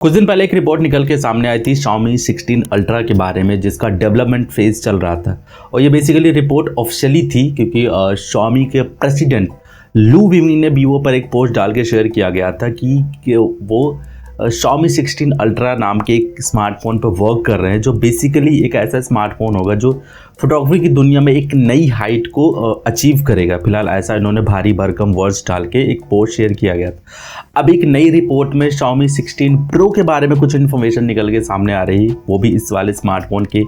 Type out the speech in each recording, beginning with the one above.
कुछ दिन पहले एक रिपोर्ट निकल के सामने आई थी Xiaomi 16 अल्ट्रा के बारे में, जिसका डेवलपमेंट फेज चल रहा था। और ये बेसिकली रिपोर्ट ऑफिशियली थी क्योंकि Xiaomi के प्रेसिडेंट लू विमिंग ने वीवो पर एक पोस्ट डाल के शेयर किया गया था कि वो Xiaomi 16 अल्ट्रा नाम के एक स्मार्टफोन पर वर्क कर रहे हैं, जो बेसिकली एक ऐसा स्मार्टफोन होगा जो फोटोग्राफी की दुनिया में एक नई हाइट को अचीव करेगा। फिलहाल ऐसा इन्होंने भारी भरकम वर्ड्स डाल के एक पोस्ट शेयर किया गया था। अब एक नई रिपोर्ट में Xiaomi 16 Pro के बारे में कुछ इन्फॉर्मेशन निकल के सामने आ रही है, वो भी इस वाले स्मार्टफोन के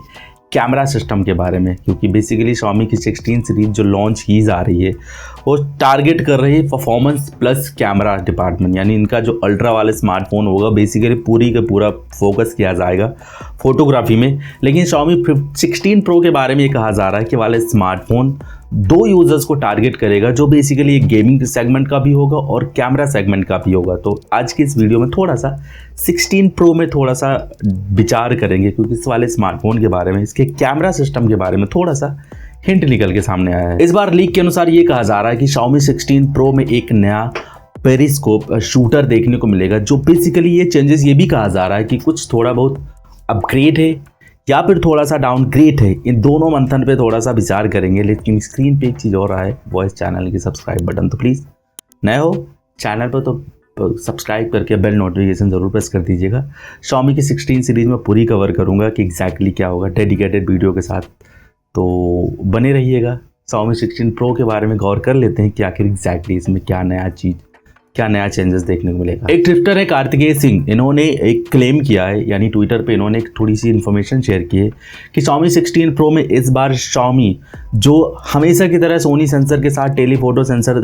कैमरा सिस्टम के बारे में, क्योंकि बेसिकली Xiaomi की 16 सीरीज जो लॉन्च की जा रही है वो टारगेट कर रही है परफॉर्मेंस प्लस कैमरा डिपार्टमेंट। यानी इनका जो अल्ट्रा वाला स्मार्टफोन होगा बेसिकली पूरी का पूरा फोकस किया जाएगा फोटोग्राफी में। लेकिन Xiaomi 16 Pro के बारे में ये कहा जा रहा है कि वाले स्मार्टफोन दो यूज़र्स को टारगेट करेगा, जो बेसिकली एक गेमिंग सेगमेंट का भी होगा और कैमरा सेगमेंट का भी होगा। तो आज की इस वीडियो में थोड़ा सा 16 Pro में थोड़ा सा विचार करेंगे, क्योंकि इस वाले स्मार्टफोन के बारे में, इसके कैमरा सिस्टम के बारे में थोड़ा सा हिंट निकल के सामने आया है। इस बार लीक के अनुसार ये कहा जा रहा है कि Xiaomi 16 Pro में एक नया पेरिस्कोप शूटर देखने को मिलेगा, जो बेसिकली ये चेंजेस ये भी कहा जा रहा है कि कुछ थोड़ा बहुत अपग्रेड है या फिर थोड़ा सा डाउनग्रेड है। इन दोनों मंथन पे थोड़ा सा विचार करेंगे। लेकिन स्क्रीन पे एक चीज़ और है, वॉइस चैनल की सब्सक्राइब बटन, तो प्लीज़ नए हो चैनल पर तो सब्सक्राइब करके बेल नोटिफिकेशन ज़रूर प्रेस कर दीजिएगा। Xiaomi की 16 सीरीज़ में पूरी कवर करूँगा कि एग्जैक्टली क्या होगा डेडिकेटेड वीडियो के साथ, तो बने रहिएगा। Xiaomi 16 Pro के बारे में गौर कर लेते हैं कि आखिर एग्जैक्टली इसमें क्या नया चेंजेस देखने को मिलेगा। एक ट्विटर है कार्तिकेय सिंह, इन्होंने एक क्लेम किया है, यानी ट्विटर पे इन्होंने एक थोड़ी सी इन्फॉर्मेशन शेयर की है कि Xiaomi 16 Pro में इस बार Xiaomi जो हमेशा की तरह सोनी सेंसर के साथ टेलीफोटो सेंसर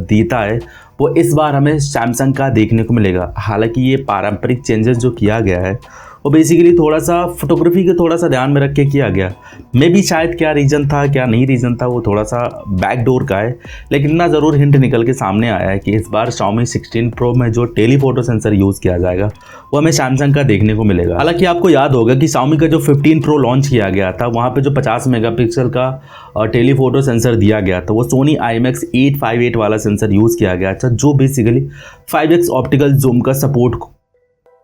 देता है, वो इस बार हमें सैमसंग का देखने को मिलेगा। हालांकि ये पारंपरिक चेंजेस जो किया गया है वो बेसिकली थोड़ा सा फोटोग्राफी के थोड़ा सा ध्यान में रख के किया गया। मे भी शायद क्या रीज़न था क्या नहीं रीज़न था, वो थोड़ा सा बैकडोर का है। लेकिन इतना ज़रूर हिंट निकल के सामने आया है कि इस बार Xiaomi 16 Pro में जो टेलीफोटो सेंसर यूज़ किया जाएगा वो हमें सैमसंग का देखने को मिलेगा। हालांकि आपको याद होगा कि Xiaomi का जो 15 Pro लॉन्च किया गया था, वहाँ पर जो 50 मेगापिक्सल का टेलीफोटो सेंसर दिया गया था, वो सोनी IMX 858 वाला सेंसर यूज़ किया गया था, जो बेसिकली 5x ऑप्टिकल जूम का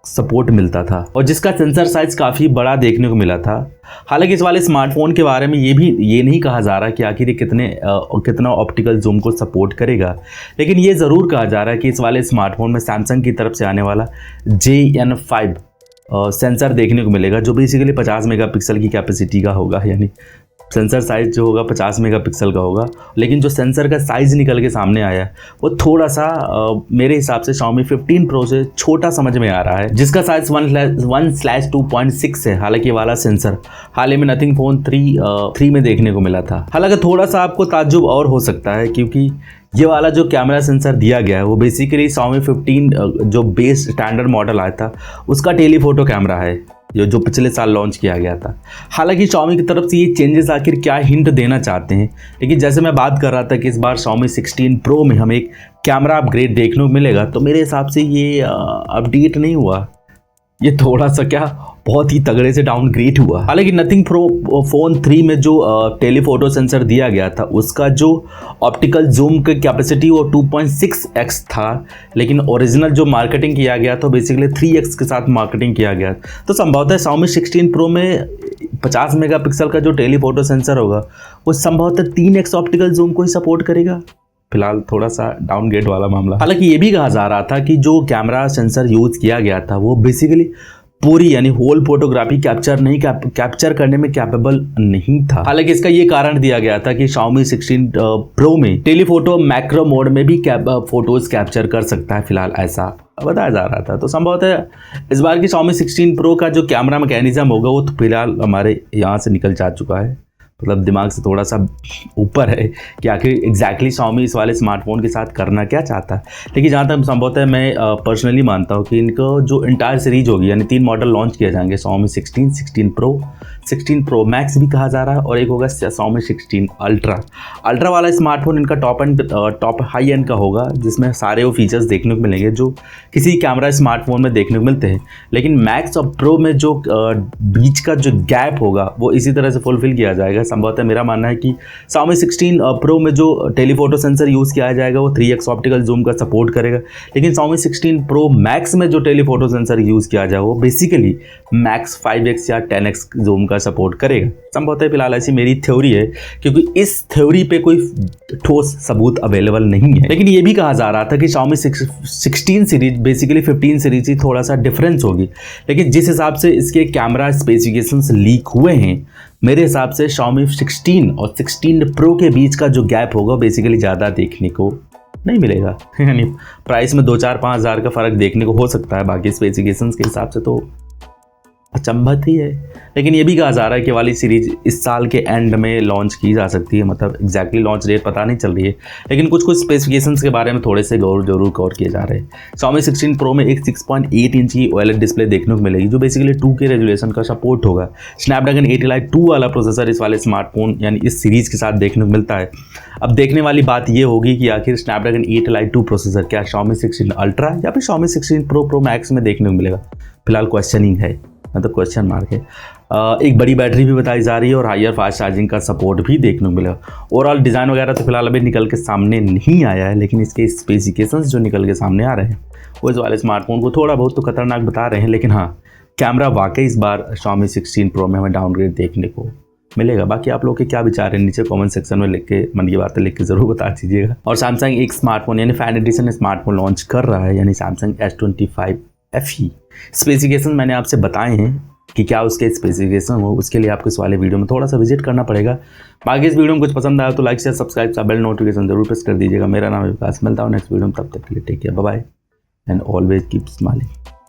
सपोर्ट मिलता था और जिसका सेंसर साइज काफ़ी बड़ा देखने को मिला था। हालांकि इस वाले स्मार्टफोन के बारे में ये नहीं कहा जा रहा कि आखिर ये कितना ऑप्टिकल जूम को सपोर्ट करेगा, लेकिन ये ज़रूर कहा जा रहा है कि इस वाले स्मार्टफोन में सैमसंग की तरफ से आने वाला JN5 सेंसर देखने को मिलेगा, जो बेसिकली 50 मेगापिक्सल की कैपेसिटी का होगा। यानी सेंसर साइज़ जो होगा 50 मेगापिक्सल का होगा, लेकिन जो सेंसर का साइज़ निकल के सामने आया है वो थोड़ा सा मेरे हिसाब से Xiaomi 15 Pro से छोटा समझ में आ रहा है, जिसका साइज़ 1/2.6 है। हालांकि वाला सेंसर हाल ही में नथिंग फोन 3 में देखने को मिला था। हालांकि थोड़ा सा आपको ताज्जुब और हो सकता है, क्योंकि ये वाला जो कैमरा सेंसर दिया गया है वो बेसिकली Xiaomi 15 जो बेस स्टैंडर्ड मॉडल आया था उसका टेलीफोटो कैमरा है, जो पिछले साल लॉन्च किया गया था। हालांकि Xiaomi की तरफ से ये चेंजेस आखिर क्या हिंट देना चाहते हैं, लेकिन जैसे मैं बात कर रहा था कि इस बार Xiaomi 16 Pro में हमें एक कैमरा अपग्रेड देखने को मिलेगा, तो मेरे हिसाब से ये अपडेट नहीं हुआ, ये थोड़ा सा बहुत ही तगड़े से डाउनग्रेड हुआ। हालांकि नथिंग फोन 3 में जो टेलीफोटो सेंसर दिया गया था उसका जो ऑप्टिकल जूम की कैपेसिटी वो 2.6x था, लेकिन ओरिजिनल जो मार्केटिंग किया गया था बेसिकली 3x के साथ मार्केटिंग किया गया। तो संभवतः Xiaomi 16 Pro में 50 मेगापिक्सल का जो टेलीफोटो सेंसर होगा वो संभवतः 3x ऑप्टिकल जूम को ही सपोर्ट करेगा। फिलहाल थोड़ा सा डाउनग्रेड वाला मामला। हालांकि ये भी कहा जा रहा था कि जो कैमरा सेंसर यूज़ किया गया था वो बेसिकली पूरी यानी होल फोटोग्राफी कैप्चर करने में कैपेबल नहीं था। हालांकि इसका ये कारण दिया गया था कि Xiaomi 16 Pro में टेलीफोटो मैक्रो मोड में भी फोटोज कैप्चर कर सकता है, फिलहाल ऐसा बताया जा रहा था। तो संभवतः इस बार की Xiaomi 16 Pro का जो कैमरा मैकेनिज्म होगा वो तो फिलहाल हमारे यहाँ से निकल जा चुका है, मतलब दिमाग से थोड़ा सा ऊपर है कि आखिर एग्जैक्टली Xiaomi इस वाले स्मार्टफोन के साथ करना क्या चाहता है। लेकिन जहाँ तक संभवतः मैं पर्सनली मानता हूँ कि इनको जो इंटायर सीरीज होगी, यानी 3 मॉडल लॉन्च किए जाएंगे Xiaomi 16 Pro, 16 प्रो मैक्स भी कहा जा रहा है, और एक होगा Xiaomi 16 अल्ट्रा। अल्ट्रा वाला स्मार्टफोन इनका टॉप हाई एंड का होगा, जिसमें सारे वो फीचर्स देखने को मिलेंगे जो किसी कैमरा स्मार्टफोन में देखने को मिलते हैं। लेकिन मैक्स और प्रो में जो बीच का जो गैप होगा वो इसी तरह से फुलफिल किया जाएगा। संभवतः मेरा मानना है कि Xiaomi 16 प्रो में जो टेलीफोटो सेंसर यूज़ किया जाएगा वो 3x ऑप्टिकल जूम का सपोर्ट करेगा, लेकिन Xiaomi 16 प्रो मैक्स में जो टेलीफोटो सेंसर यूज़ किया जाएगा वो बेसिकली मैक्स 5x या 10x जूम का सपोर्ट करेगा। संभवतः फिलहाल ऐसी मेरी थ्योरी है, क्योंकि इस थ्योरी पे कोई ठोस सबूत अवेलेबल नहीं है। लेकिन ये भी कहा जा रहा था कि Xiaomi 16 सीरीज बेसिकली 15 सीरीज ही थोड़ा सा डिफरेंस होगी, लेकिन जिस हिसाब से इसके कैमरा स्पेसिफिकेशंस लीक हुए हैं, मेरे हिसाब से Xiaomi 16 और 16 प्रो के बीच का जो गैप होगा बेसिकली ज़्यादा देखने को नहीं मिलेगा। यानी प्राइस में 2-4-5 हज़ार का फ़र्क देखने को हो सकता है, बाकी स्पेसिफिकेशंस के हिसाब से तो अचंभत ही है। लेकिन ये भी कहा जा रहा है कि वाली सीरीज इस साल के एंड में लॉन्च की जा सकती है, मतलब एग्जैक्टली लॉन्च डेट पता नहीं चल रही है, लेकिन कुछ स्पेसिफिकेशंस के बारे में थोड़े से जरूर कवर किए जा रहे हैं। Xiaomi 16 प्रो में एक 6.8 इंच की OLED डिस्प्ले देखने को मिलेगी, जो बेसिकली 2K रेजोल्यूशन का सपोर्ट होगा। स्नैपड्रैगन 8 Elite 2 वाला प्रोसेसर इस वाले स्मार्टफोन यानी इस सीरीज के साथ देखने को मिलता है। अब देखने वाली बात ये होगी कि आखिर स्नैपड्रैगन 8 Elite 2 प्रोसेसर क्या Xiaomi 16 अल्ट्रा या फिर Xiaomi 16 प्रो मैक्स में देखने को मिलेगा। फिलहाल क्वेश्चनिंग है, मतलब क्वेश्चन मार्क है। एक बड़ी बैटरी भी बताई जा रही है और हायर फास्ट चार्जिंग का सपोर्ट भी देखने को मिलेगा। ओवरऑल डिज़ाइन वगैरह तो फिलहाल अभी निकल के सामने नहीं आया है, लेकिन इसके स्पेसिफिकेशंस जो निकल के सामने आ रहे हैं वो इस वाले स्मार्टफोन को थोड़ा बहुत तो खतरनाक बता रहे हैं। लेकिन हाँ, कैमरा वाकई इस बार Xiaomi 16 प्रो में हमें डाउनग्रेड देखने को मिलेगा। बाकी आप लोग के क्या विचार हैं नीचे कमेंट सेक्शन में लिख के, मन की बातें लिख के ज़रूर बता दीजिएगा। और सैमसंग एक स्मार्टफोन यानी फैन एडिशन स्मार्टफोन लॉन्च कर रहा है, यानी सैमसंग S25 FE। स्पेसिफिकेशन मैंने आपसे बताए हैं कि क्या उसके स्पेसिफिकेशन हो, उसके लिए आपको इस वाले वीडियो में थोड़ा सा विजिट करना पड़ेगा। बाकी इस वीडियो में कुछ पसंद आया तो लाइक शेयर सब्सक्राइब सा बेल नोटिफिकेशन जरूर प्रेस कर दीजिएगा। मेरा नाम है विकास, मिलता हूँ नेक्स्ट वीडियो में, तब तक के लिए take care, bye bye and always keep smiling.